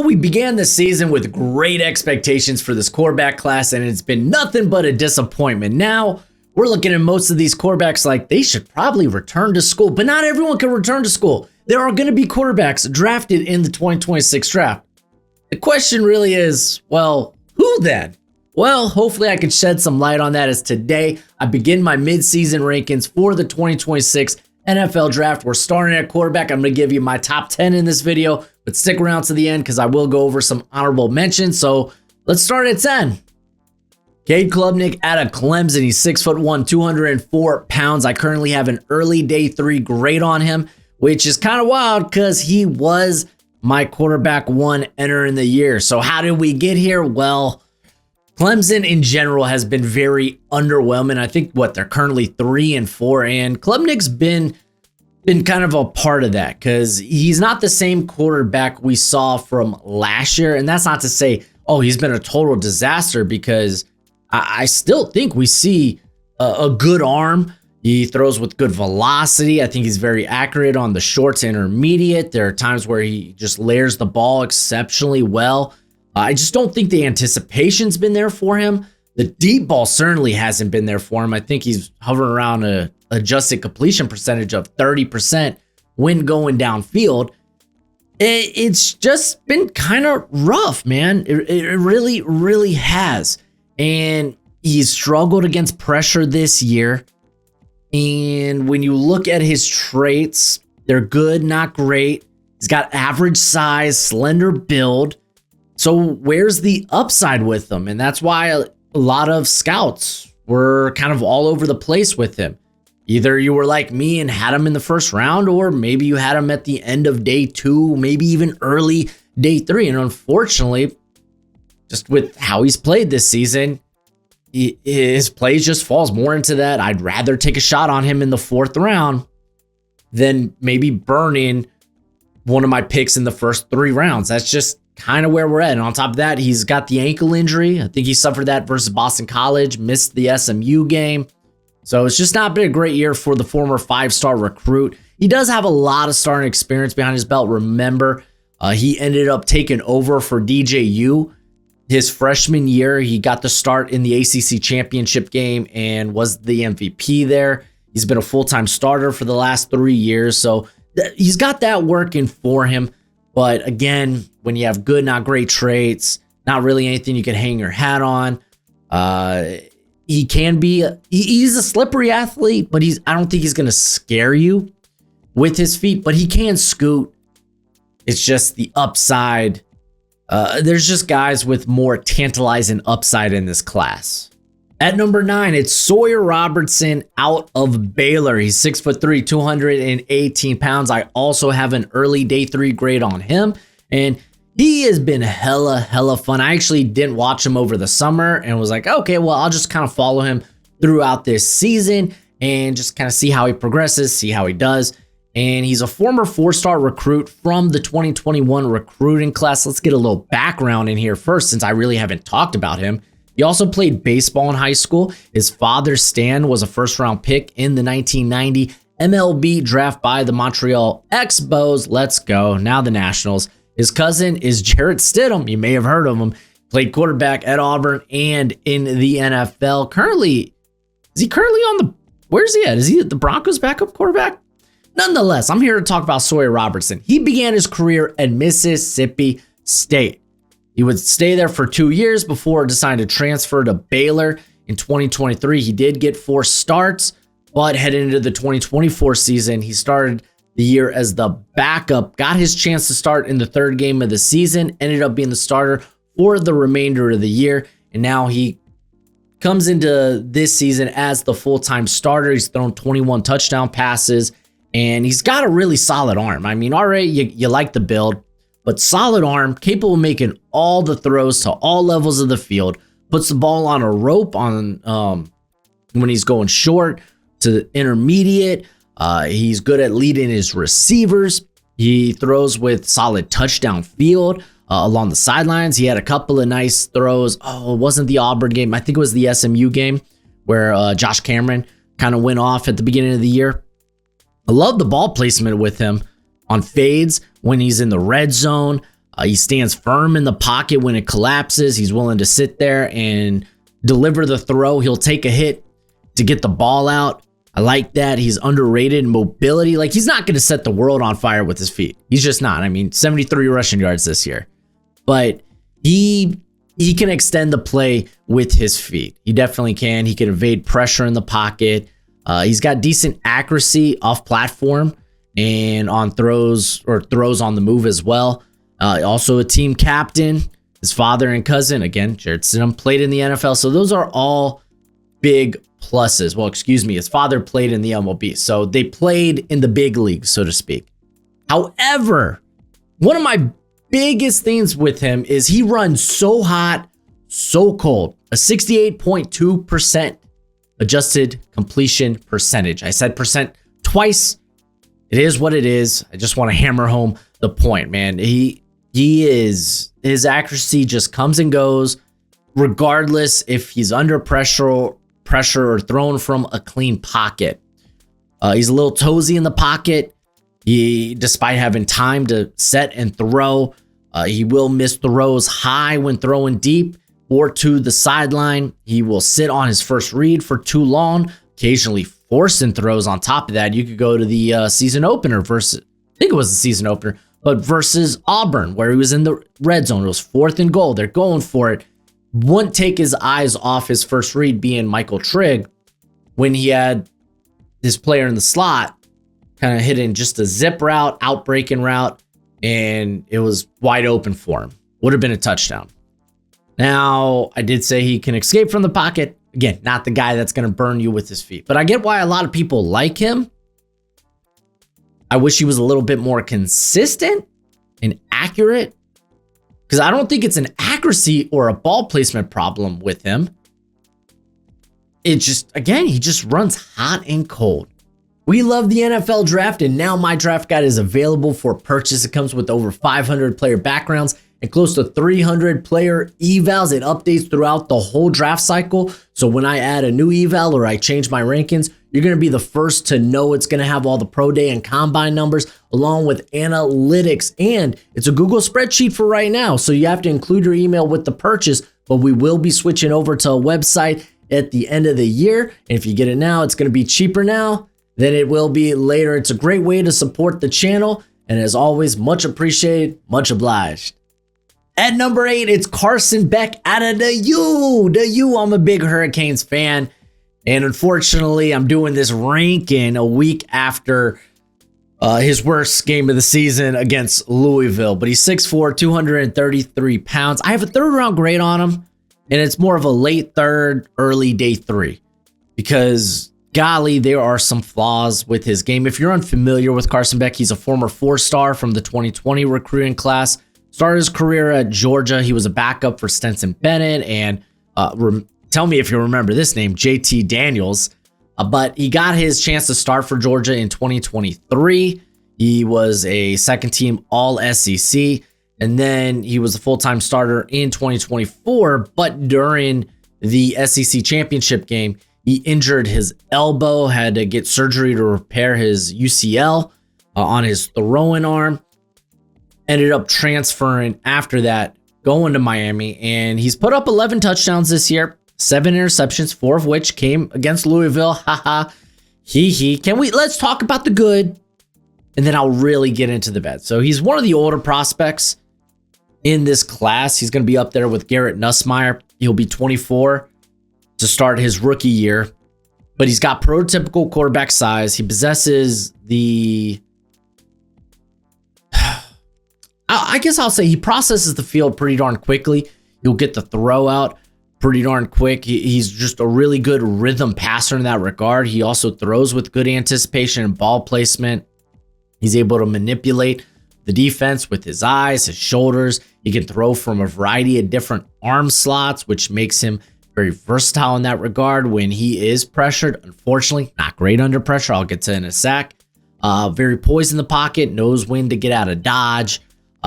We began the season with great expectations for this quarterback class, and it's been nothing but a disappointment. Now, we're looking at most of these quarterbacks like they should probably return to school, but not everyone can return to school. There are going to be quarterbacks drafted in the 2026 draft. The question really is, well, who then? Well, hopefully I can shed some light on that as today I begin my midseason rankings for the 2026 NFL draft. We're starting at quarterback. I'm going to give you my top 10 in this video, but stick around to the end because I will go over some honorable mentions. So let's start at 10. Cade Klubnik out of Clemson. He's 6'1", 204 pounds. I currently have an early day 3 grade on him, which is kind of wild because he was my quarterback 1 entering the year. So how did we get here? Well, Clemson in general has been very underwhelming. I think they're currently 3-4, and Klubnik's been kind of a part of that because he's not the same quarterback we saw from last year. And that's not to say, oh, he's been a total disaster, because I still think we see a good arm. He throws with good velocity. I think he's very accurate on the short to intermediate. There are times where he just layers the ball exceptionally well. I just don't think the anticipation's been there for him. The deep ball certainly hasn't been there for him. I think he's hovering around a adjusted completion percentage of 30% when going downfield. It's just been kind of rough, man. It really, really has. And he's struggled against pressure this year. And when you look at his traits, they're good, not great. He's got average size, slender build. So where's the upside with him? And that's why a lot of scouts were kind of all over the place with him. Either you were like me and had him in the first round, or maybe you had him at the end of day 2, maybe even early day 3. And unfortunately, just with how he's played this season, his play just falls more into that. I'd rather take a shot on him in the 4th round than maybe burning one of my picks in the first 3 rounds. That's just kind of where we're at. And on top of that, he's got the ankle injury. I think he suffered that versus Boston College, missed the SMU game. So it's just not been a great year for the former 5-star recruit. He does have a lot of starting experience behind his belt. Remember, he ended up taking over for DJU his freshman year. He got the start in the ACC championship game and was the MVP there. He's been a full-time starter for the last 3 years. So he's got that working for him. But again, when you have good, not great traits, not really anything you can hang your hat on. He's a slippery athlete, but I don't think he's going to scare you with his feet, but he can scoot. It's just the upside. There's just guys with more tantalizing upside in this class. At number 9, it's Sawyer Robertson out of Baylor. He's 6'3", 218 pounds. I also have an early day 3 grade on him, and he has been hella fun. I actually didn't watch him over the summer and was like, okay, well, I'll just kind of follow him throughout this season and just kind of see how he progresses, see how he does. And he's a former 4-star recruit from the 2021 recruiting class. Let's get a little background in here first, since I really haven't talked about him. He also played baseball in high school. His father, Stan, was a first-round pick in the 1990 MLB draft by the Montreal Expos. Let's go. Now the Nationals. His cousin is Jarrett Stidham. You may have heard of him. Played quarterback at Auburn and in the NFL. Where's he at? Is he at the Broncos backup quarterback? Nonetheless, I'm here to talk about Sawyer Robertson. He began his career at Mississippi State. He would stay there for 2 years before deciding to transfer to Baylor in 2023. He did get 4 starts, but heading into the 2024 season, he started the year as the backup, got his chance to start in the 3rd game of the season, ended up being the starter for the remainder of the year, and now he comes into this season as the full-time starter. He's thrown 21 touchdown passes, and he's got a really solid arm. I mean, already you like the build, but solid arm, capable of making all the throws to all levels of the field, puts the ball on a rope when he's going short to intermediate. He's good at leading his receivers. He throws with solid touchdown field along the sidelines. He had a couple of nice throws. Oh, it wasn't the Auburn game. I think it was the SMU game where Josh Cameron kind of went off at the beginning of the year. I love the ball placement with him on fades when he's in the red zone. He stands firm in the pocket when it collapses. He's willing to sit there and deliver the throw. He'll take a hit to get the ball out. I like that. He's underrated in mobility. Like, he's not going to set the world on fire with his feet. He's just not. I mean, 73 rushing yards this year. But he can extend the play with his feet. He definitely can. He can evade pressure in the pocket. He's got decent accuracy off platform and on throws on the move as well. Also a team captain. His father and cousin, again, Jared Stidham, played in the NFL. So those are all big pluses. Well, excuse me, his father played in the MLB. So they played in the big leagues, so to speak. However, one of my biggest things with him is he runs so hot, so cold. A 68.2% adjusted completion percentage. I said percent twice. It is what it is. I just want to hammer home the point, man. His accuracy just comes and goes, regardless if he's under pressure or thrown from a clean pocket. He's a little toesy in the pocket. Despite having time to set and throw, he will miss throws high when throwing deep or to the sideline. He will sit on his first read for too long, occasionally forcing throws on top of that. You could go to the season opener versus, I think it was the season opener, but versus Auburn, where he was in the red zone. It was 4th and goal. They're going for it. Wouldn't take his eyes off his first read being Michael Trigg when he had this player in the slot kind of hitting just a zip route, out-breaking route, and it was wide open for him. Would have been a touchdown. Now, I did say he can escape from the pocket. Again, not the guy that's going to burn you with his feet, but I get why a lot of people like him. I wish he was a little bit more consistent and accurate, because I don't think it's an accuracy or a ball placement problem with him. It just, again, he just runs hot and cold. We love the NFL draft, and now my draft guide is available for purchase. It comes with over 500 player backgrounds and close to 300 player evals. It updates throughout the whole draft cycle. So when I add a new eval or I change my rankings, you're going to be the first to know. It's going to have all the pro day and combine numbers along with analytics, and it's a Google spreadsheet for right now. So you have to include your email with the purchase, but we will be switching over to a website at the end of the year. And if you get it now, it's going to be cheaper now than it will be later. It's a great way to support the channel. And as always, much appreciated, much obliged. At number 8, it's Carson Beck out of the U. I'm a big Hurricanes fan. And unfortunately, I'm doing this ranking a week after his worst game of the season against Louisville. But he's 6'4", 233 pounds. I have a 3rd round grade on him. And it's more of a late 3rd, early day 3. Because, golly, there are some flaws with his game. If you're unfamiliar with Carson Beck, he's a former 4-star from the 2020 recruiting class. Started his career at Georgia. He was a backup for Stetson Bennett and tell me if you remember this name, JT Daniels. But he got his chance to start for Georgia in 2023. He was a second-team All-SEC, and then he was a full-time starter in 2024. But during the SEC championship game, he injured his elbow, had to get surgery to repair his UCL on his throwing arm. Ended up transferring after that, going to Miami, and he's put up 11 touchdowns this year, 7 interceptions, 4 of which came against Louisville. Haha, hee. Let's talk about the good, and then I'll really get into the bad. So he's one of the older prospects in this class. He's going to be up there with Garrett Nussmeier. He'll be 24 to start his rookie year, but he's got prototypical quarterback size. He possesses the, I guess I'll say he processes the field pretty darn quickly. He'll get the throw out pretty darn quick. He's just a really good rhythm passer in that regard. He also throws with good anticipation and ball placement. He's able to manipulate the defense with his eyes, his shoulders. He can throw from a variety of different arm slots, which makes him very versatile in that regard when he is pressured. Unfortunately, not great under pressure. I'll get to in a sec. Very poised in the pocket, knows when to get out of dodge.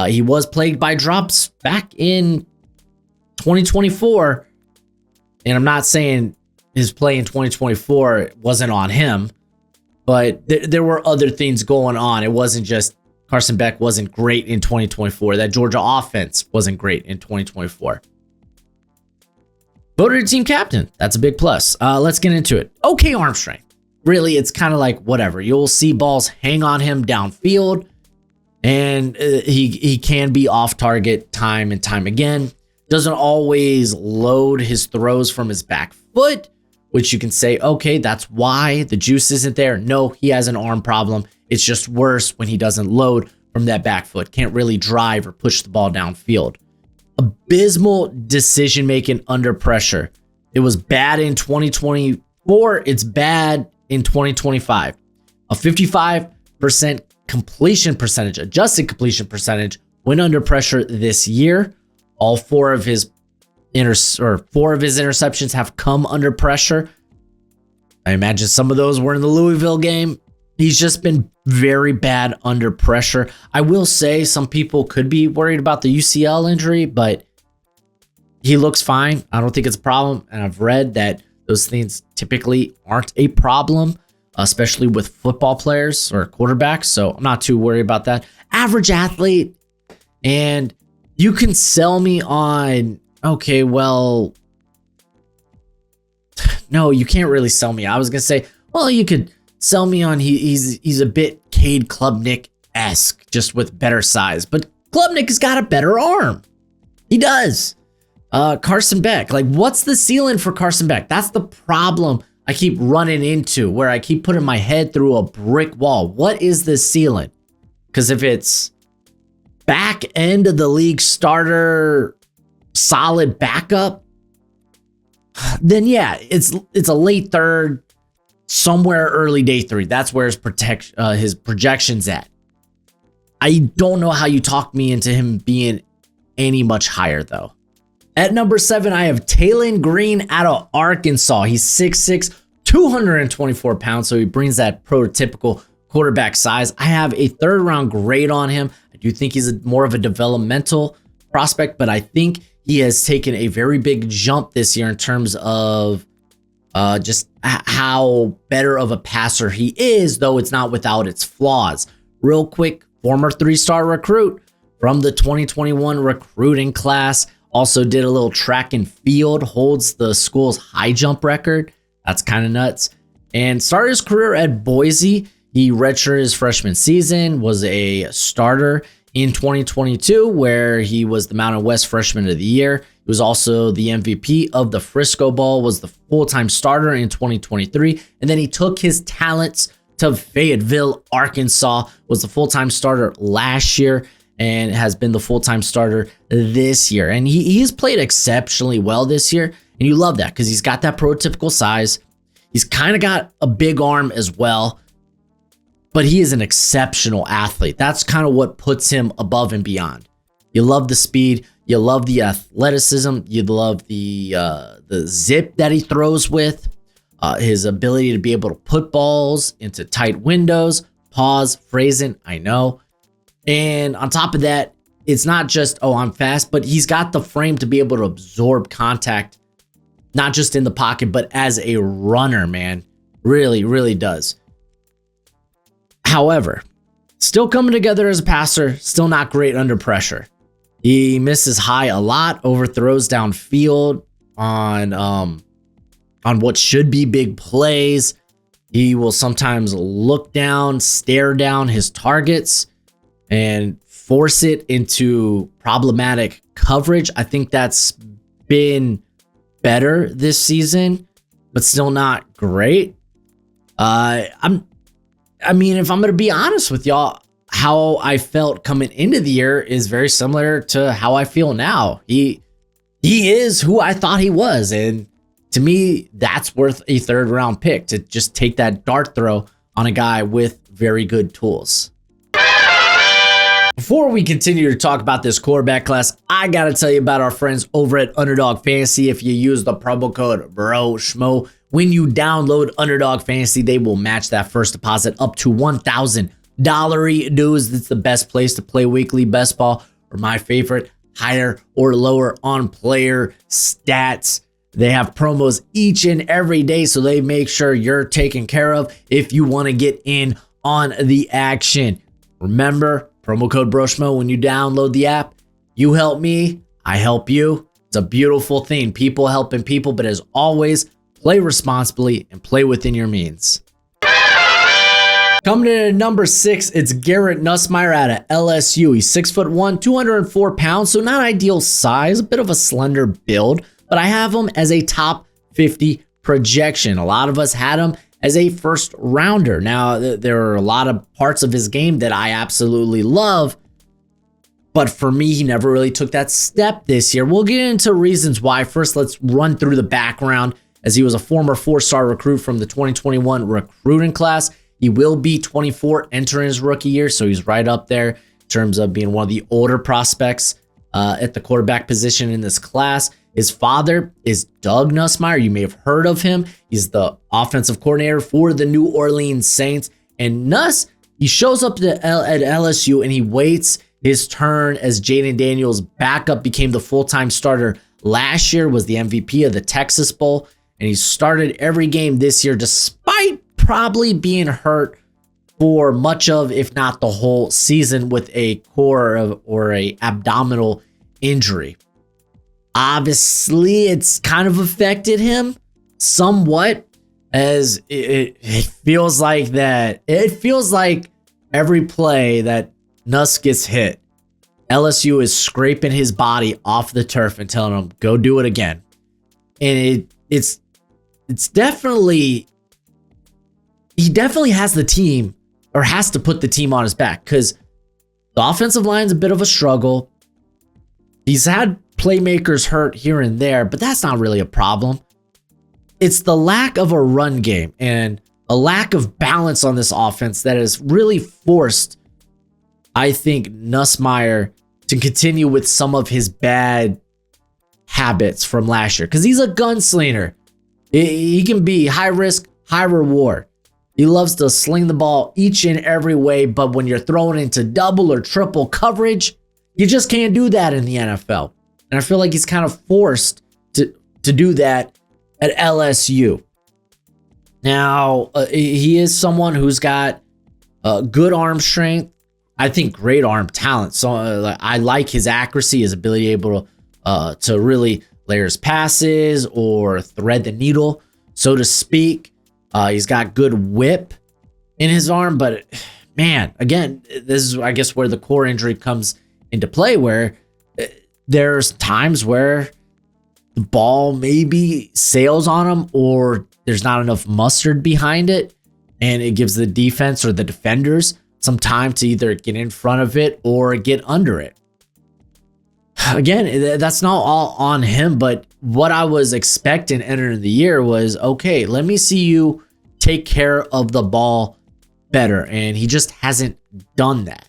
He was plagued by drops back in 2024. And I'm not saying his play in 2024 wasn't on him, but there were other things going on. It wasn't just Carson Beck wasn't great in 2024. That Georgia offense wasn't great in 2024. Voted a team captain. That's a big plus. Let's get into it. Okay, arm strength. Really, it's kind of like whatever. You'll see balls hang on him downfield, and he can be off target time and time again. Doesn't always load his throws from his back foot, which you can say, okay, that's why the juice isn't there. No, he has an arm problem. It's just worse when he doesn't load from that back foot. Can't really drive or push the ball downfield. Abysmal decision making under pressure. It was bad in 2024. It's bad in 2025. A 55% completion percentage, adjusted completion percentage when under pressure this year. All four of his interceptions have come under pressure. I imagine some of those were in the Louisville game. He's just been very bad under pressure. I will say some people could be worried about the UCL injury, but he looks fine. I don't think it's a problem. And I've read that those things typically aren't a problem, especially with football players or quarterbacks. So I'm not too worried about that. Average athlete. And you can sell me on, okay, well, no, you can't really sell me. I was going to say, well, you could sell me on he's a bit Cade Klubnik-esque, just with better size. But Klubnik has got a better arm. He does. Carson Beck, like, what's the ceiling for Carson Beck? That's the problem I keep running into, where I keep putting my head through a brick wall. What is the ceiling? Because if it's back end of the league starter, solid backup, then yeah, it's a late third, somewhere early day three. That's where his projection's at. I don't know how you talk me into him being any much higher though. At number 7, I have Taylon Green out of Arkansas. He's 6'6", 224 pounds, so he brings that prototypical quarterback size. I have a 3rd round grade on him. I do think he's more of a developmental prospect, but I think he has taken a very big jump this year in terms of just how better of a passer he is, though it's not without its flaws. Real quick, former 3-star recruit from the 2021 recruiting class. Also did a little track and field, holds the school's high jump record. That's kind of nuts. And started his career at Boise. He redshirted his freshman season, was a starter in 2022, where he was the Mountain West Freshman of the Year. He was also the MVP of the Frisco Bowl, was the full-time starter in 2023. And then he took his talents to Fayetteville, Arkansas, was the full-time starter last year, and has been the full-time starter this year. And he's played exceptionally well this year. And you love that because he's got that prototypical size. He's kind of got a big arm as well, but he is an exceptional athlete. That's kind of what puts him above and beyond. You love the speed. You love the athleticism. You love the zip that he throws with, his ability to be able to put balls into tight windows. Pause, phrasing, I know. And on top of that, it's not just, oh, I'm fast, but he's got the frame to be able to absorb contact, not just in the pocket, but as a runner, man. Really, really does. However, still coming together as a passer, still not great under pressure. He misses high a lot, overthrows downfield on what should be big plays. He will sometimes look down, stare down his targets, and force it into problematic coverage. I think that's been better this season, but still not great. If I'm going to be honest with y'all, how I felt coming into the year is very similar to how I feel now. He is who I thought he was, and to me, that's worth a 3rd round pick, to just take that dart throw on a guy with very good tools. Before we continue to talk about this quarterback class, I got to tell you about our friends over at Underdog Fantasy. If you use the promo code BROSHMO, when you download Underdog Fantasy, they will match that first deposit up to $1,000 dues. It's the best place to play weekly best ball, or my favorite, higher or lower on player stats. They have promos each and every day, so they make sure you're taken care of if you want to get in on the action. Remember, Promo code Broshmo when you download the app. You help me, I help you. It's a beautiful thing. People helping people, but as always, play responsibly and play within your means. Coming in at number 6, it's Garrett Nussmeier out of LSU. He's 6'1", 204 pounds, so not ideal size, a bit of a slender build, but I have him as a top 50 projection. A lot of us had him as a first rounder. Now, there are a lot of parts of his game that I absolutely love, but for me, he never really took that step this year. We'll get into reasons why. First, let's run through the background, as he was a former 4-star recruit from the 2021 recruiting class. He will be 24 entering his rookie year, so he's right up there in terms of being one of the older prospects at the quarterback position in this class. His father is Doug Nussmeier. You may have heard of him. He's the offensive coordinator for the New Orleans Saints. And Nuss, he shows up at LSU and he waits his turn as Jaden Daniels' backup, became the full-time starter last year, was the MVP of the Texas Bowl, and he started every game this year despite probably being hurt for much of, if not the whole season, with a core or a abdominal injury. Obviously, it's kind of affected him somewhat, as it feels like that. It feels like every play that Nuss gets hit, LSU is scraping his body off the turf and telling him, go do it again. And it's definitely, he definitely has the team, or has to put the team on his back, because the offensive line's a bit of a struggle. He's had playmakers hurt here and there, but that's not really a problem. It's the lack of a run game and a lack of balance on this offense that has really forced, I think, Nussmeier to continue with some of his bad habits from last year, because he's a gunslinger. He can be high risk, high reward. He loves to sling the ball each and every way, but when you're throwing into double or triple coverage, you just can't do that in the NFL. And I feel like he's kind of forced to do that at LSU. Now, he is someone who's got good arm strength. I think great arm talent. So I like his accuracy, his ability able to really layer his passes or thread the needle, so to speak. He's got good whip in his arm, but man, again, this is, I guess, where the core injury comes into play, where there's times where the ball maybe sails on him, or there's not enough mustard behind it, and it gives the defense or the defenders some time to either get in front of it or get under it. Again, that's not all on him, but what I was expecting entering the year was, okay, let me see you take care of the ball better. And he just hasn't done that.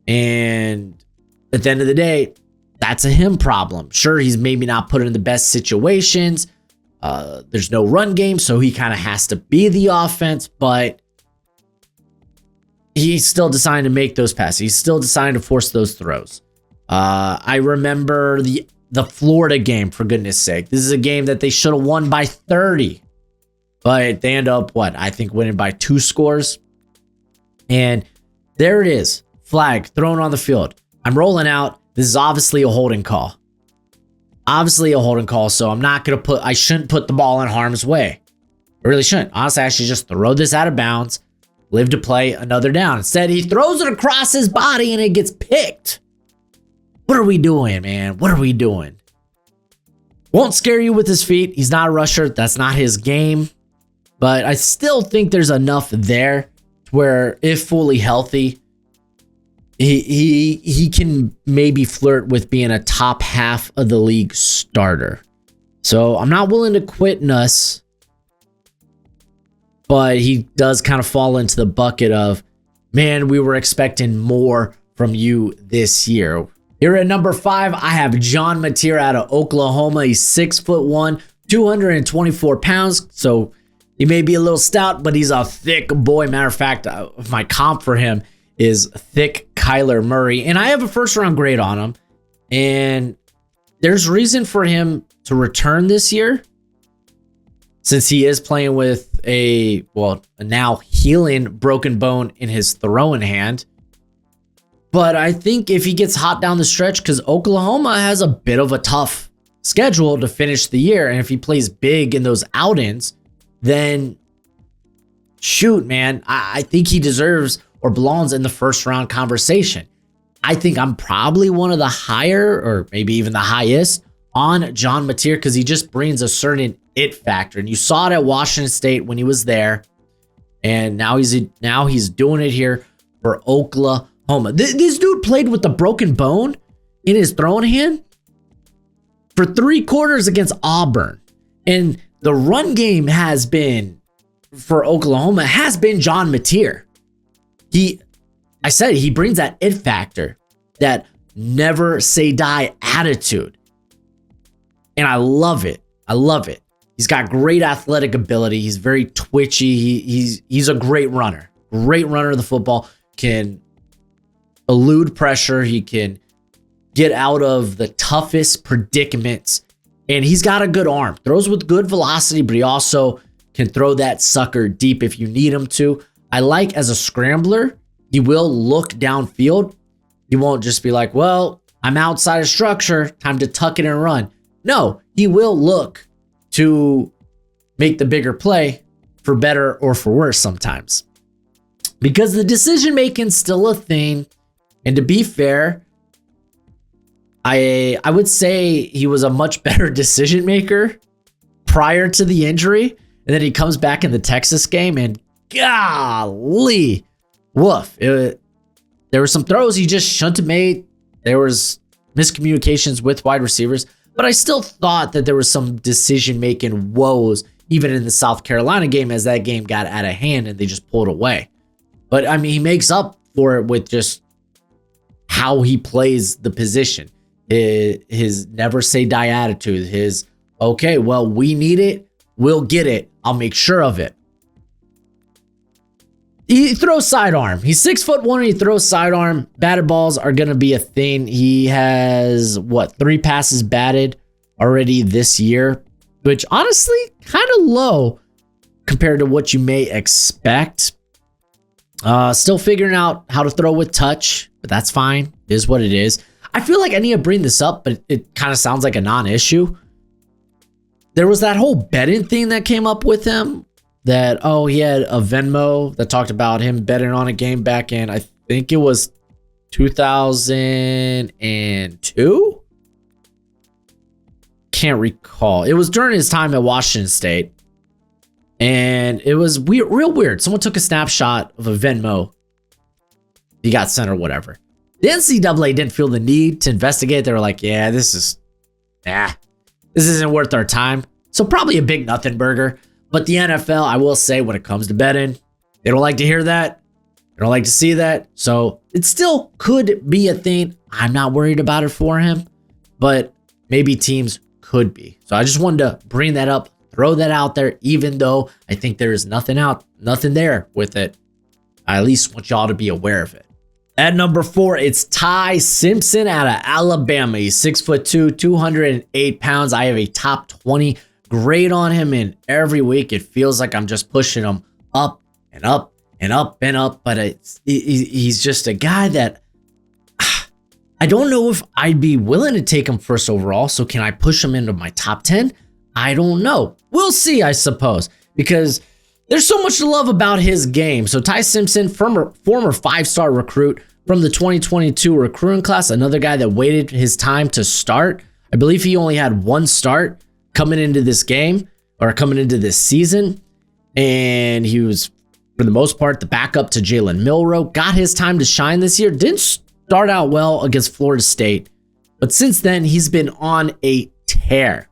And at the end of the day, that's a him problem. Sure, he's maybe not put in the best situations. There's no run game, so he kind of has to be the offense, but he's still deciding to make those passes. He's still deciding to force those throws. I remember the Florida game, for goodness sake. This is a game that they should have won by 30, but they end up, I think winning by 2 scores. And there it is, flag thrown on the field. I'm rolling out. This is obviously a holding call. Obviously a holding call, so I shouldn't put the ball in harm's way. I really shouldn't. Honestly, I should just throw this out of bounds, live to play another down. Instead, he throws it across his body and it gets picked. What are we doing, man? What are we doing? Won't scare you with his feet. He's not a rusher. That's not his game. But I still think there's enough there where, if fully healthy, he can maybe flirt with being a top half of the league starter. So I'm not willing to quit Nuss, but he does kind of fall into the bucket of, man, we were expecting more from you this year. Here at number 5, I have John Mateer out of Oklahoma. He's 6'1", 224 pounds. So he may be a little stout, but he's a thick boy. Matter of fact, my comp for him is thick Kyler Murray. And I have a first round grade on him. And there's reason for him to return this year, since he is playing with a now healing broken bone in his throwing hand. But I think if he gets hot down the stretch, because Oklahoma has a bit of a tough schedule to finish the year, and if he plays big in those outings, then shoot, man, I think he deserves or belongs in the first round conversation. I think I'm probably one of the higher, or maybe even the highest, on John Mateer, because he just brings a certain it factor. And you saw it at Washington State when he was there. And now he's doing it here for Oklahoma. This dude played with a broken bone in his throwing hand for 3 quarters against Auburn. And the run game has been, for Oklahoma, has been John Mateer. I said he brings that it factor, that never say die attitude. And I love it. I love it. He's got great athletic ability. He's very twitchy. He's a great runner. Great runner of the football. Can elude pressure. He can get out of the toughest predicaments. And he's got a good arm. Throws with good velocity, but he also can throw that sucker deep if you need him to. I like as a scrambler, he will look downfield. He won't just be like, well, I'm outside of structure. Time to tuck it and run. No, he will look to make the bigger play, for better or for worse sometimes. Because the decision making's still a thing. And to be fair, I would say he was a much better decision maker prior to the injury. And then he comes back in the Texas game and golly, woof. There were some throws he just shouldn't have made. There was miscommunications with wide receivers. But I still thought that there was some decision-making woes, even in the South Carolina game, as that game got out of hand and they just pulled away. But, I mean, he makes up for it with just how he plays the position. His never say die attitude. His, okay, well, we need it. We'll get it. I'll make sure of it. He throws sidearm. He's 6'1" and he throws sidearm. Batted balls are going to be a thing. He has, 3 passes batted already this year, which honestly, kind of low compared to what you may expect. Still figuring out how to throw with touch, but that's fine. It is what it is. I feel like I need to bring this up, but it kind of sounds like a non-issue. There was that whole betting thing that came up with him. That, he had a Venmo that talked about him betting on a game back in, I think it was 2002? Can't recall. It was during his time at Washington State. And it was real weird. Someone took a snapshot of a Venmo. He got sent or whatever. The NCAA didn't feel the need to investigate. They were like, yeah, this isn't worth our time. So probably a big nothing burger. But the NFL, I will say, when it comes to betting, they don't like to hear that. They don't like to see that. So it still could be a thing. I'm not worried about it for him, but maybe teams could be. So I just wanted to bring that up, throw that out there, even though I think there is nothing there with it. I at least want y'all to be aware of it. At number 4, it's Ty Simpson out of Alabama. He's 6'2", 208 pounds. I have a top 20 grade on him, and every week it feels like I'm just pushing him up and up and up and up. But he's just a guy that I don't know if I'd be willing to take him first overall. So can I push him into my top 10? I don't know. We'll see, I suppose, because there's so much to love about his game. So Ty Simpson, former 5-star recruit from the 2022 recruiting class, another guy that waited his time to start. I believe he only had 1 start coming into this game, or coming into this season. And he was, for the most part, the backup to Jalen Milroe. Got his time to shine this year. Didn't start out well against Florida State, but since then, he's been on a tear.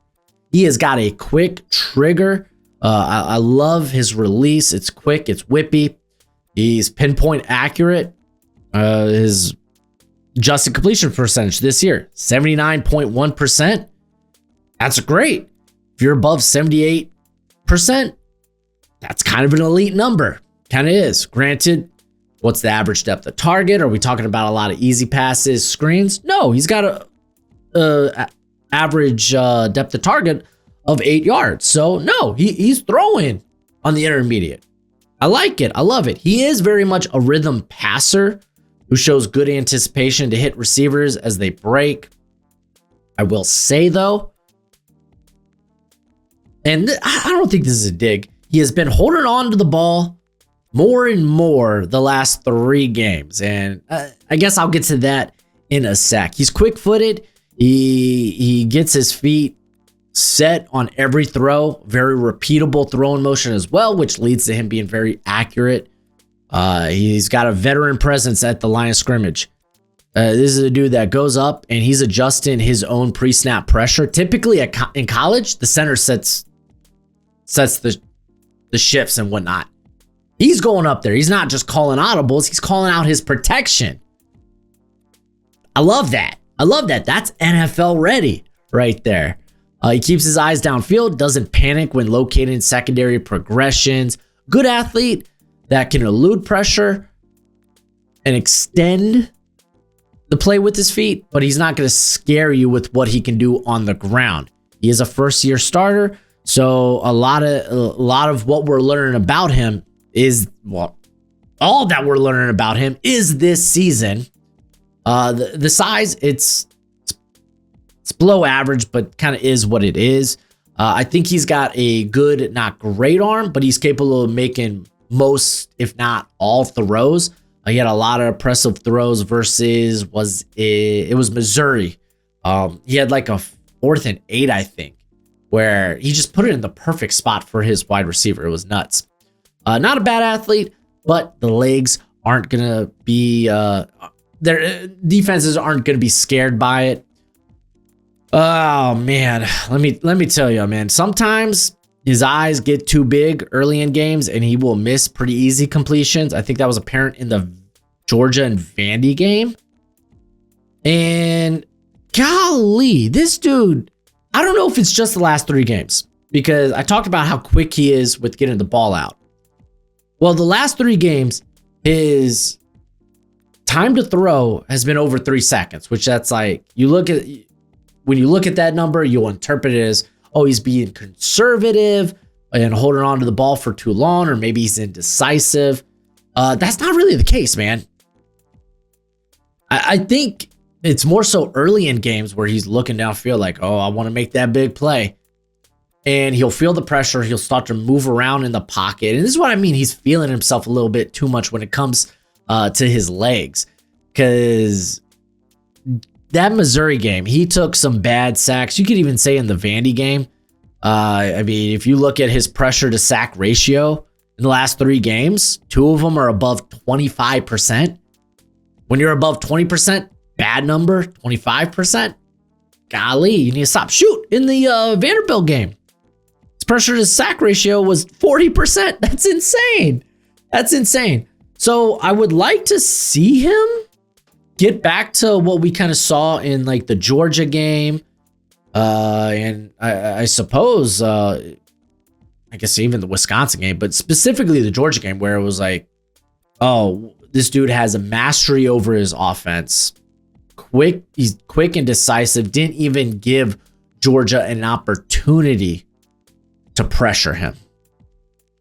He has got a quick trigger. I love his release. It's quick. It's whippy. He's pinpoint accurate. His adjusted completion percentage this year, 79.1%. That's great. If you're above 78%, that's kind of an elite number. Kind of is. Granted, what's the average depth of target? Are we talking about a lot of easy passes, screens? No, he's got a average depth of target of 8 yards. So no, he's throwing on the intermediate. I like it. I love it. He is very much a rhythm passer, who shows good anticipation to hit receivers as they break. I will say, though, and I don't think this is a dig, he has been holding on to the ball more and more the last 3 games. And I guess I'll get to that in a sec. He's quick-footed. He gets his feet set on every throw. Very repeatable throwing motion as well, which leads to him being very accurate. He's got a veteran presence at the line of scrimmage. This is a dude that goes up and he's adjusting his own pre-snap pressure. Typically in college, the center sets the shifts and whatnot. He's going up there. He's not just calling audibles. He's calling out his protection. I love that. That's NFL ready right there. He keeps his eyes downfield, doesn't panic when locating secondary progressions. Good athlete that can elude pressure and extend the play with his feet, but he's not going to scare you with what he can do on the ground. He is a first-year starter, so a lot of what we're learning about him is, well, all that we're learning about him is this season. The size, it's below average, but kind of is what it is. I think he's got a good, not great arm, but he's capable of making most, if not all, throws. He had a lot of impressive throws versus it was Missouri. He had like a 4th and 8, I think, where he just put it in the perfect spot for his wide receiver. It was nuts. Not a bad athlete, but the legs aren't gonna be their defenses aren't gonna be scared by it. Oh man, let me tell you, man. Sometimes his eyes get too big early in games and he will miss pretty easy completions. I think that was apparent in the Georgia and Vandy game. And golly, this dude, I don't know if it's just the last 3 games, because I talked about how quick he is with getting the ball out. Well, the last 3 games, his time to throw has been over 3 seconds, which that's like, when you look at that number, you'll interpret it as, oh, he's being conservative and holding on to the ball for too long, or maybe he's indecisive. That's not really the case, man. I think it's more so early in games where he's looking downfield like, oh, I want to make that big play. And he'll feel the pressure. He'll start to move around in the pocket. And this is what I mean. He's feeling himself a little bit too much when it comes to his legs. Because that Missouri game, he took some bad sacks. You could even say in the Vandy game. I mean, if you look at his pressure to sack ratio in the last 3 games, 2 of them are above 25%. When you're above 20%, bad number, 25%. Golly, you need to stop. Shoot, in the Vanderbilt game, his pressure to sack ratio was 40%. That's insane. That's insane. So I would like to see him get back to what we kind of saw in like the Georgia game. And I suppose, I guess even the Wisconsin game, but specifically the Georgia game, where it was like, oh, this dude has a mastery over his offense. He's quick and decisive. Didn't even give Georgia an opportunity to pressure him.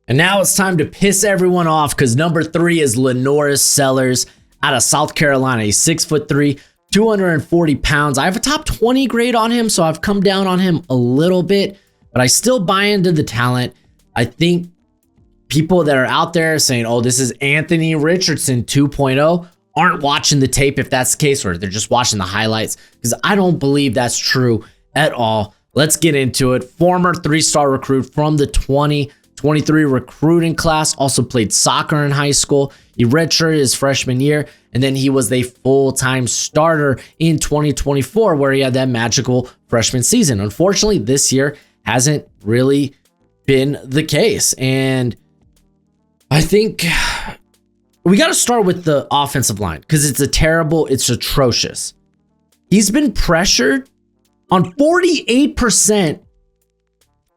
And now it's time to piss everyone off, because number 3 is Lenoris Sellers out of South Carolina. He's 6'3", 240 pounds. I have a top 20 grade on him, so I've come down on him a little bit, but I still buy into the talent. I think people that are out there saying, oh, this is Anthony Richardson 2.0, aren't watching the tape if that's the case, or they're just watching the highlights, because I don't believe that's true at all. Let's get into it. Former 3-star recruit from the 2023 recruiting class, also played soccer in high school. He redshirted his freshman year, and then he was a full-time starter in 2024, where he had that magical freshman season. Unfortunately, this year hasn't really been the case. And I think we got to start with the offensive line, because it's atrocious. He's been pressured on 48%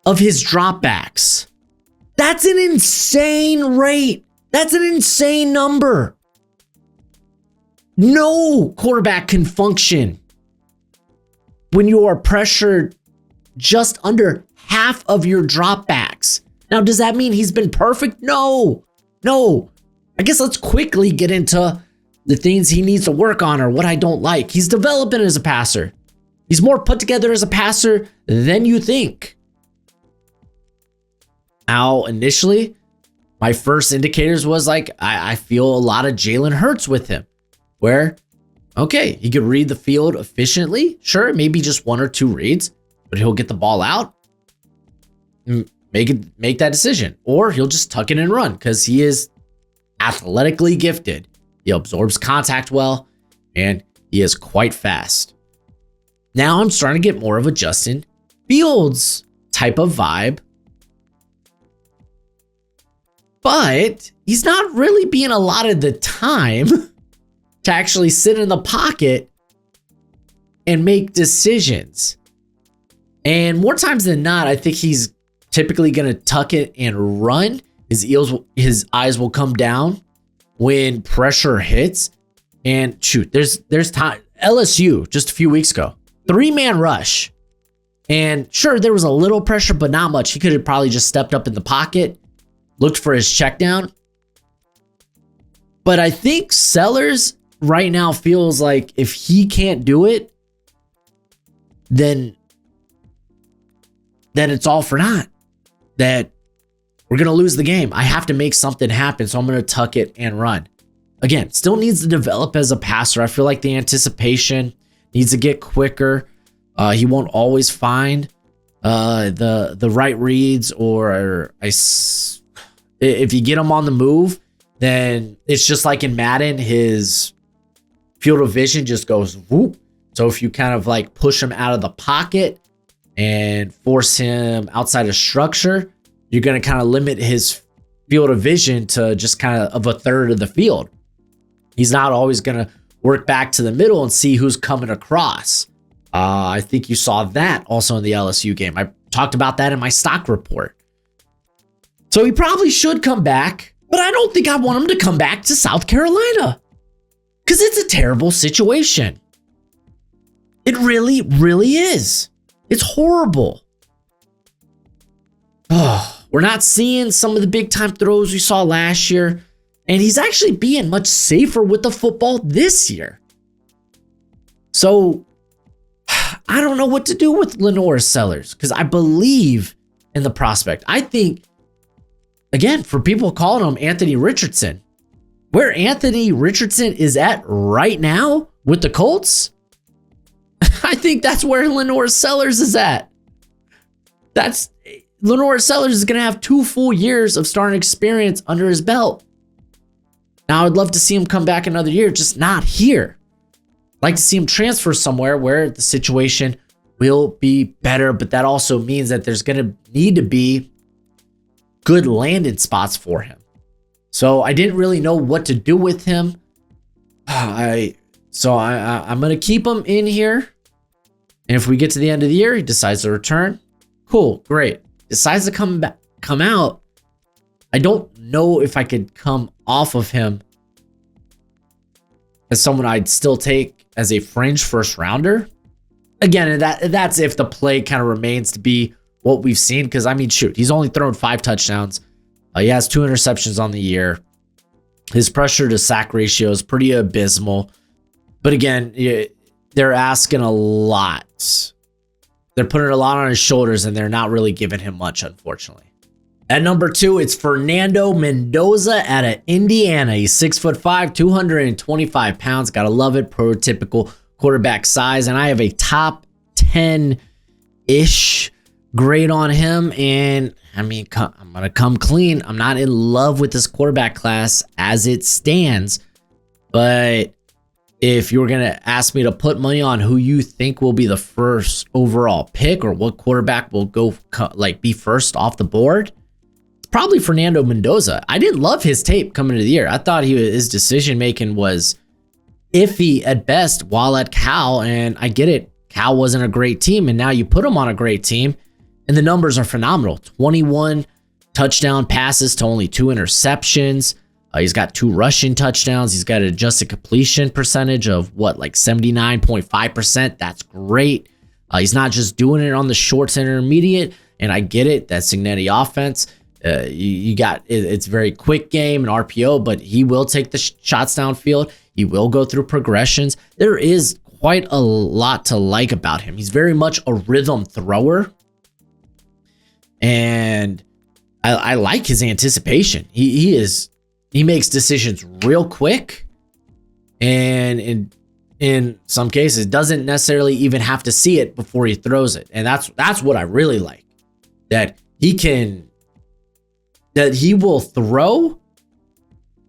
of his dropbacks. That's an insane rate. That's an insane number. No quarterback can function when you are pressured just under half of your dropbacks. Now, does that mean he's been perfect? No. I guess let's quickly get into the things he needs to work on or what I don't like. He's developing as a passer. He's more put together as a passer than you think. Now, initially, my first indicators was like, I feel a lot of Jalen Hurts with him, where, okay, he could read the field efficiently. Sure, maybe just 1 or 2 reads, but he'll get the ball out, make that decision, or he'll just tuck it and run because he is athletically gifted. He absorbs contact well, and he is quite fast. Now I'm starting to get more of a Justin Fields type of vibe, but he's not really being allotted the time to actually sit in the pocket and make decisions. And more times than not, I think he's typically going to tuck it and run. His eyes will come down when pressure hits. And shoot, there's time. LSU just a few weeks ago, 3-man rush. And sure, there was a little pressure, but not much. He could have probably just stepped up in the pocket, looked for his check down. But I think Sellers right now feels like if he can't do it, then it's all for naught. That we're going to lose the game. I have to make something happen, so I'm going to tuck it and run. Again, still needs to develop as a passer. I feel like the anticipation needs to get quicker. He won't always find the right reads, or if you get him on the move, then it's just like in Madden, his field of vision just goes whoop. So if you kind of like push him out of the pocket and force him outside of structure, you're going to kind of limit his field of vision to just kind of a third of the field. He's not always going to work back to the middle and see who's coming across. I think you saw that also in the LSU game. I talked about that in my stock report. So he probably should come back, but I don't think I want him to come back to South Carolina because it's a terrible situation. It really, really is. It's horrible. We're not seeing some of the big time throws we saw last year, and he's actually being much safer with the football this year. So I don't know what to do with Lenore Sellers because I believe in the prospect. I think, again, for people calling him Anthony Richardson, where Anthony Richardson is at right now with the Colts, I think that's where Lenore Sellers is at. Lenore Sellers is going to have 2 full years of starting experience under his belt. Now, I'd love to see him come back another year, just not here. I'd like to see him transfer somewhere where the situation will be better, but that also means that there's going to need to be good landing spots for him. So I didn't really know what to do with him. I'm going to keep him in here. And if we get to the end of the year, he decides to return. Cool, great. Decides to come out. I don't know if I could come off of him as someone I'd still take as a fringe first rounder. Again, that's if the play kind of remains to be what we've seen. Because, I mean, shoot, he's only thrown 5 touchdowns. He has 2 interceptions on the year. His pressure to sack ratio is pretty abysmal. But again, they're asking a lot. They're putting a lot on his shoulders, and they're not really giving him much, unfortunately. At number 2, it's Fernando Mendoza out of Indiana. He's 6'5", 225 pounds. Gotta love it. Prototypical quarterback size. And I have a top 10-ish grade on him. And I mean, I'm going to come clean. I'm not in love with this quarterback class as it stands. But if you were going to ask me to put money on who you think will be the first overall pick or what quarterback will go be first off the board, it's probably Fernando Mendoza. I didn't love his tape coming into the year. I thought his decision making was iffy at best while at Cal, and I get it. Cal wasn't a great team, and now you put him on a great team, and the numbers are phenomenal. 21 touchdown passes to only 2 interceptions. He's got 2 rushing touchdowns. He's got an adjusted completion percentage of 79.5%. That's great. He's not just doing it on the shorts and intermediate. And I get it. That Cignetti offense You got it's very quick game and RPO, but he will take the shots downfield. He will go through progressions. There is quite a lot to like about him. He's very much a rhythm thrower, and I like his anticipation. He makes decisions real quick, and in some cases doesn't necessarily even have to see it before he throws it. And that's what I really like, that he will throw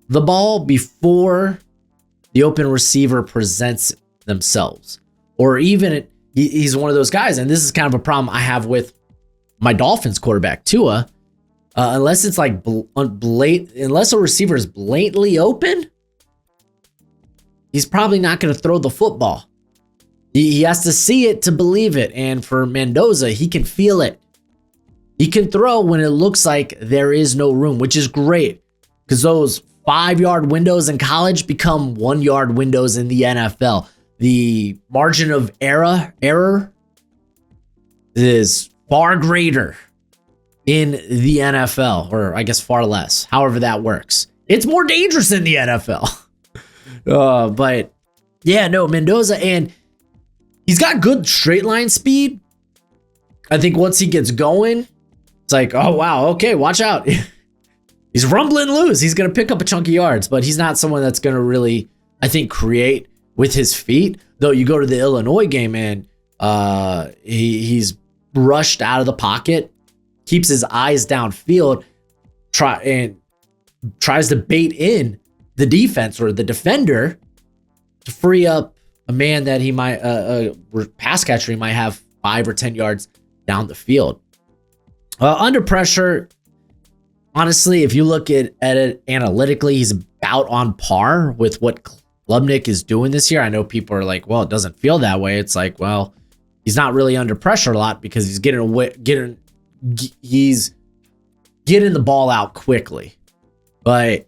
the ball before the open receiver presents themselves. Or even he's one of those guys, and this is kind of a problem I have with my Dolphins quarterback Tua, unless it's like unless a receiver is blatantly open, he's probably not going to throw the football. He has to see it to believe it. And for Mendoza, he can feel it. He can throw when it looks like there is no room, which is great, because those 5-yard windows in college become 1-yard windows in the NFL. The margin of error is far greater in the NFL, or I guess far less, however that works. It's more dangerous in the NFL. But yeah, no, Mendoza, and he's got good straight line speed. I think once he gets going, it's like, oh, wow, okay, watch out. He's rumbling loose. He's going to pick up a chunk of yards, but he's not someone that's going to really, I think, create with his feet. Though you go to the Illinois game, and he's rushed out of the pocket, keeps his eyes downfield, tries to bait in the defense or the defender to free up a man that he might, pass catcher, he might have 5 or 10 yards down the field. Under pressure, honestly, if you look at it analytically, he's about on par with what Klubnik is doing this year. I know people are like, well, it doesn't feel that way. It's like, well, he's not really under pressure a lot because he's getting the ball out quickly. But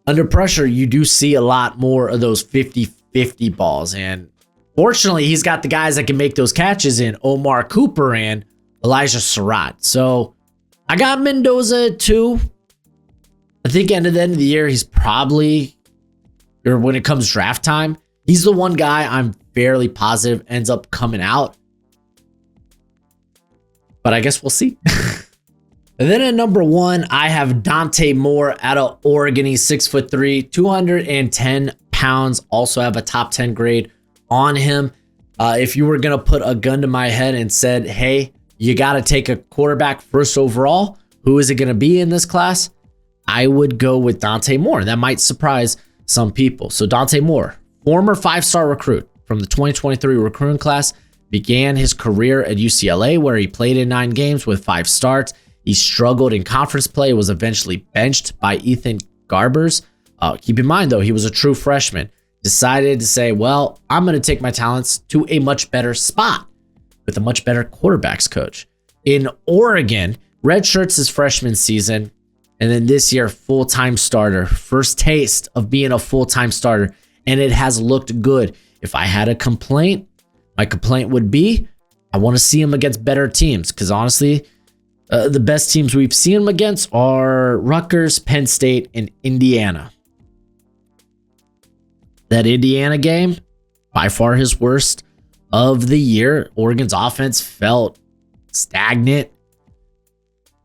under pressure, you do see a lot more of those 50-50 balls. And fortunately, he's got the guys that can make those catches in Omar Cooper and Elijah Surratt. So I got Mendoza too. I think at the end of the year, he's probably, or when it comes draft time, he's the one guy I'm fairly positive ends up coming out. But I guess we'll see. And then at number 1, I have Dante Moore out of Oregon. He's 6'3", 210 pounds. Also have a top 10 grade on him. If you were going to put a gun to my head and said, hey, you got to take a quarterback first overall, who is it going to be in this class? I would go with Dante Moore. That might surprise some people. So Dante Moore, former 5-star recruit from the 2023 recruiting class, began his career at UCLA, where he played in 9 games with 5 starts. He struggled in conference play, was eventually benched by Ethan Garbers. Keep in mind, though, he was a true freshman. Decided to say, well, I'm going to take my talents to a much better spot with a much better quarterbacks coach. In Oregon, redshirts his freshman season, and then this year, full-time starter. First taste of being a full-time starter, and it has looked good. If I had a complaint, my complaint would be, I want to see him against better teams, because honestly, the best teams we've seen him against are Rutgers, Penn State, and Indiana. That Indiana game, by far his worst of the year. Oregon's offense felt stagnant.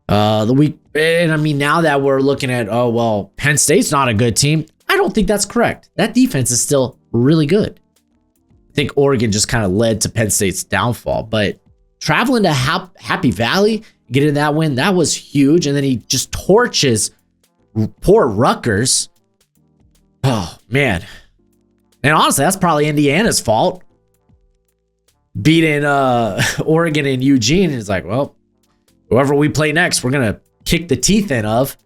Now that we're looking at, oh, well, Penn State's not a good team. I don't think that's correct. That defense is still really good. I think Oregon just kind of led to Penn State's downfall, but traveling to Happy Valley, getting that win, that was huge. And then he just torches poor Rutgers. Oh, man. And honestly, that's probably Indiana's fault. Beating Oregon and Eugene. It's like, well, whoever we play next, we're going to kick the teeth in of.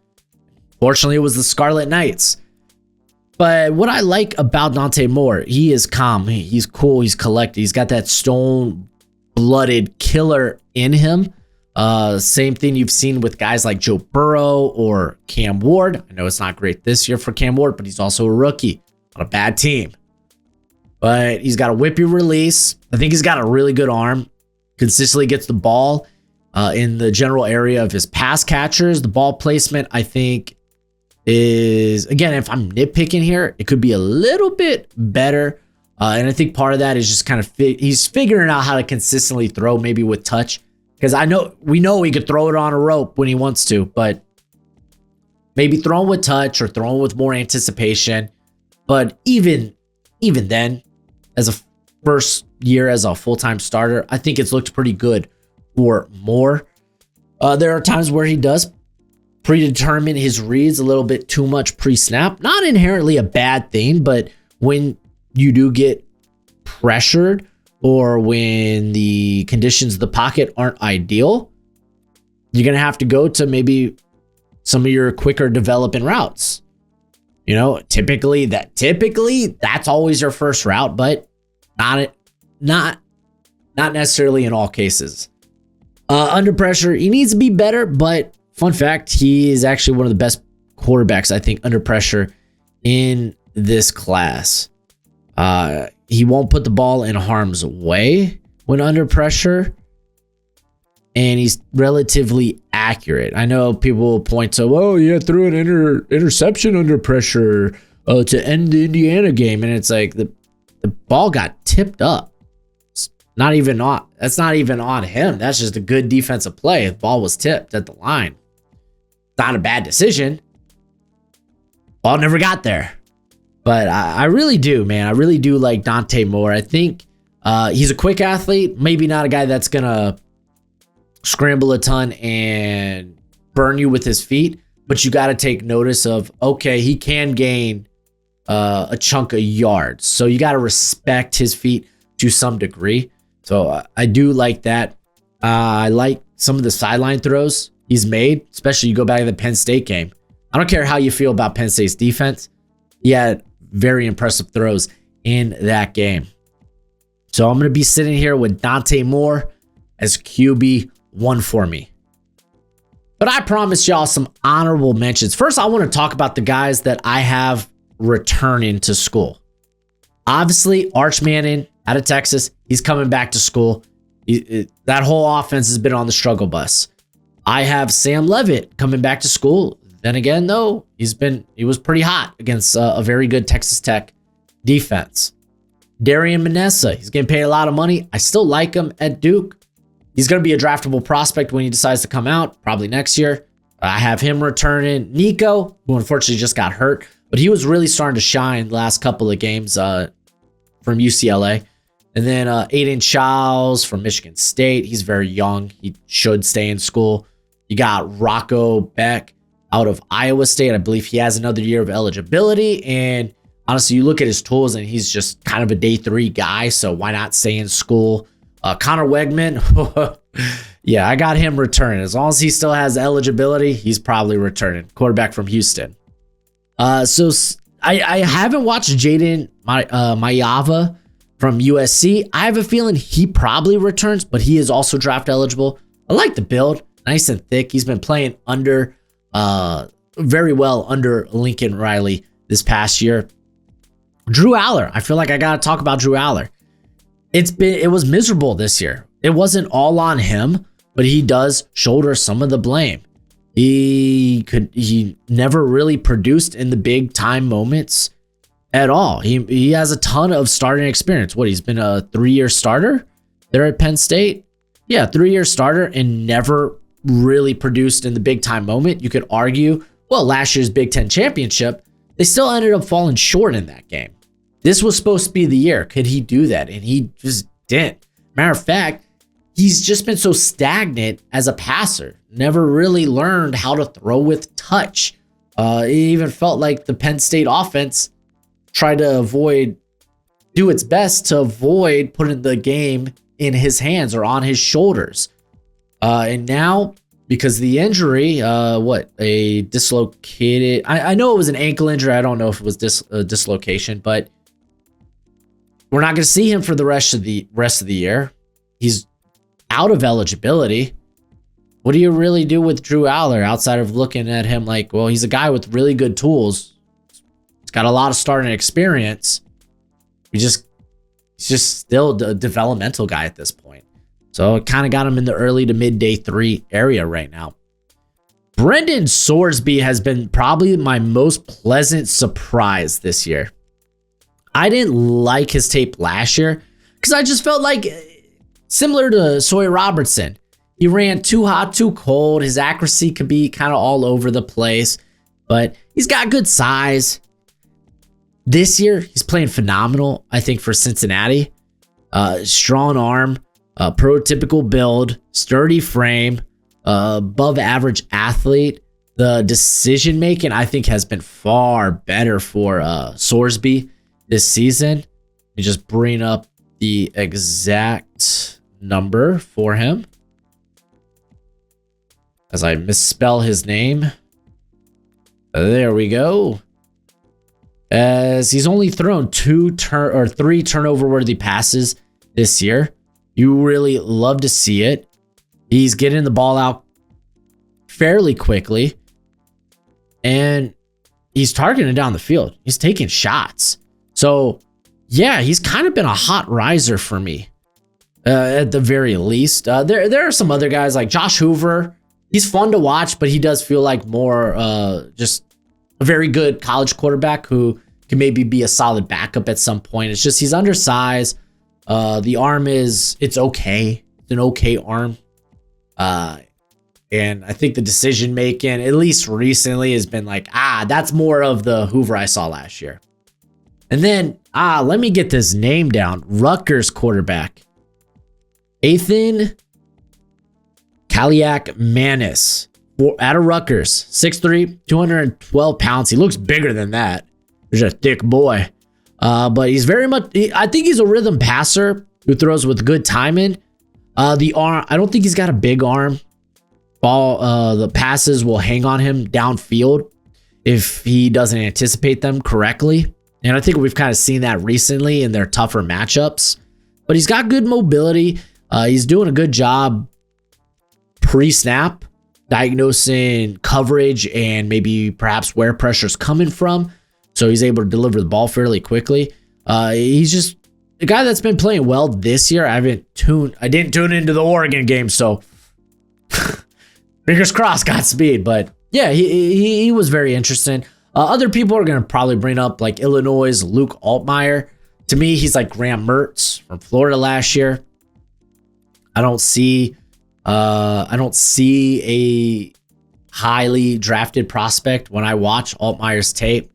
Fortunately, it was the Scarlet Knights. But what I like about Dante Moore, he is calm. He's cool. He's collected. He's got that stone-blooded killer in him. Same thing you've seen with guys like Joe Burrow or Cam Ward. I know it's not great this year for Cam Ward, but he's also a rookie on a bad team. But he's got a whippy release. I think he's got a really good arm. Consistently gets the ball in the general area of his pass catchers. The ball placement, I think, is, again, if I'm nitpicking here, it could be a little bit better. And I think part of that is just kind of he's figuring out how to consistently throw, maybe with touch. Because we know he could throw it on a rope when he wants to, but maybe throwing with touch or throwing with more anticipation. But even then, as a first year as a full-time starter, I think it's looked pretty good for Moore. There are times where he does predetermine his reads a little bit too much pre-snap. Not inherently a bad thing, but when you do get pressured or when the conditions of the pocket aren't ideal, you're going to have to go to maybe some of your quicker developing routes. You know, typically that's always your first route, but not necessarily in all cases. Under pressure, he needs to be better, but fun fact, he is actually one of the best quarterbacks, I think, under pressure in this class. He won't put the ball in harm's way when under pressure, and he's relatively accurate. I know people will point to, oh, yeah, threw an interception under pressure to end the Indiana game, and it's like the ball got tipped up. That's not even on him. That's just a good defensive play. The ball was tipped at the line. Not a bad decision. Ball never got there. But I really do, man. I really do like Dante Moore. I think he's a quick athlete. Maybe not a guy that's going to scramble a ton and burn you with his feet. But you got to take notice of, okay, he can gain a chunk of yards. So you got to respect his feet to some degree. So I do like that. I like some of the sideline throws he's made, especially you go back to the Penn State game. I don't care how you feel about Penn State's defense. He had very impressive throws in that game. So I'm going to be sitting here with Dante Moore as QB1 for me. But I promised y'all some honorable mentions. First, I want to talk about the guys that I have returning to school. Obviously, Arch Manning out of Texas, he's coming back to school. That whole offense has been on the struggle bus. I have Sam Leavitt coming back to school. Then again, though, he was pretty hot against a very good Texas Tech defense. Darian Manessa, he's getting paid a lot of money. I still like him at Duke. He's going to be a draftable prospect when he decides to come out, probably next year. I have him returning. Nico, who unfortunately just got hurt, but he was really starting to shine the last couple of games from UCLA. And then Aiden Childs from Michigan State. He's very young. He should stay in school. You got Rocco Beck out of Iowa State. I believe he has another year of eligibility. And honestly, you look at his tools and he's just kind of a day 3 guy. So why not stay in school? Connor Wegman. Yeah, I got him returning. As long as he still has eligibility, he's probably returning. Quarterback from Houston. So I haven't watched Jaden Mayava from USC. I have a feeling he probably returns, but he is also draft eligible. I like the build. Nice and thick. He's been playing very well under Lincoln Riley this past year. Drew Aller. I feel like I got to talk about Drew Aller. It was miserable this year. It wasn't all on him, but he does shoulder some of the blame. He never really produced in the big time moments at all. He has a ton of starting experience. He's been a 3-year starter there at Penn State? Yeah, 3-year starter and never really produced in the big time moment. You could argue, well, last year's Big Ten championship, they still ended up falling short in that game. This was supposed to be the year. Could he do that? And he just didn't. Matter of fact, he's just been so stagnant as a passer. Never really learned how to throw with touch. It even felt like the Penn State offense tried to do its best to avoid putting the game in his hands or on his shoulders. And now, because of the injury, a dislocated, I know it was an ankle injury. I don't know if it was a dislocation, but we're not going to see him for the rest of the year. He's out of eligibility. What do you really do with Drew Aller outside of looking at him like, well, he's a guy with really good tools. He's got a lot of starting experience. He's just still a developmental guy at this point. So it kind of got him in the early to mid day 3 area right now. Brendan Sorsby has been probably my most pleasant surprise this year. I didn't like his tape last year because I just felt like similar to Sawyer Robertson. He ran too hot, too cold. His accuracy could be kind of all over the place, but he's got good size. This year, he's playing phenomenal, I think, for Cincinnati. Strong arm, prototypical build, sturdy frame, above average athlete. The decision making, I think, has been far better for Sorsby this season. You just bring up the exact number for him as I misspell his name. There we go. As he's only thrown 3 turnover worthy passes this year. You really love to see it. He's getting the ball out fairly quickly, and he's targeting down the field. He's taking shots. So yeah, he's kind of been a hot riser for me, at the very least. There are some other guys like Josh Hoover. He's fun to watch, but he does feel like more just a very good college quarterback who can maybe be a solid backup at some point. It's just he's undersized. The arm it's okay. It's an okay arm. And I think the decision making, at least recently, has been like, that's more of the Hoover I saw last year. And then, let me get this name down. Rutgers quarterback, Ethan Kaliak-Manis, out of Rutgers, 6'3", 212 pounds. He looks bigger than that. He's a thick boy. But he's very much, I think he's a rhythm passer who throws with good timing. The arm, I don't think he's got a big arm. The passes will hang on him downfield if he doesn't anticipate them correctly. And I think we've kind of seen that recently in their tougher matchups. But he's got good mobility. He's doing a good job pre-snap, diagnosing coverage and maybe perhaps where pressure's coming from. So he's able to deliver the ball fairly quickly. He's just the guy that's been playing well this year. I didn't tune into the Oregon game, so fingers crossed, Godspeed. But yeah, he was very interesting. Other people are going to probably bring up like Illinois' Luke Altmaier. To me, he's like Graham Mertz from Florida last year. I don't see a highly drafted prospect when I watch Altmaier's tape.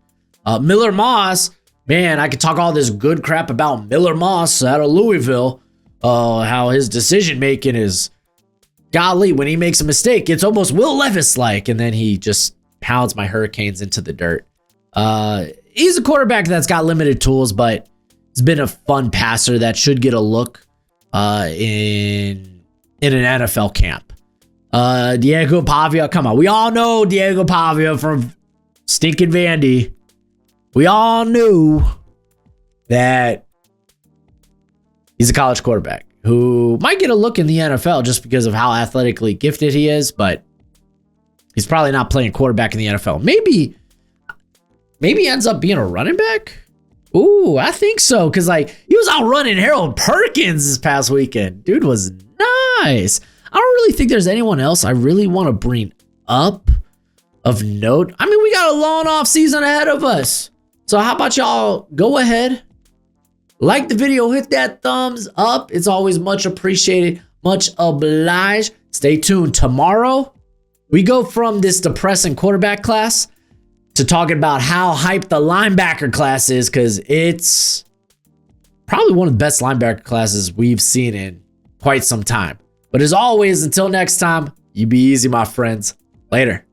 Miller Moss, man, I could talk all this good crap about Miller Moss out of Louisville. How his decision making is, golly, when he makes a mistake, it's almost Will Levis-like, and then he just pounds my Hurricanes into the dirt. He's a quarterback that's got limited tools, but he's been a fun passer that should get a look in an NFL camp. Diego Pavia, come on. We all know Diego Pavia from stinking Vandy. We all knew that he's a college quarterback who might get a look in the NFL just because of how athletically gifted he is, but he's probably not playing quarterback in the NFL. Maybe he ends up being a running back. Ooh, I think so, because like he was out running Harold Perkins this past weekend. Dude was nice. I don't really think there's anyone else I really want to bring up of note. I mean, we got a long off season ahead of us. So how about y'all go ahead, like the video, hit that thumbs up. It's always much appreciated, much obliged. Stay tuned. Tomorrow, we go from this depressing quarterback class to talking about how hyped the linebacker class is, because it's probably one of the best linebacker classes we've seen in quite some time. But as always, until next time, you be easy, my friends. Later.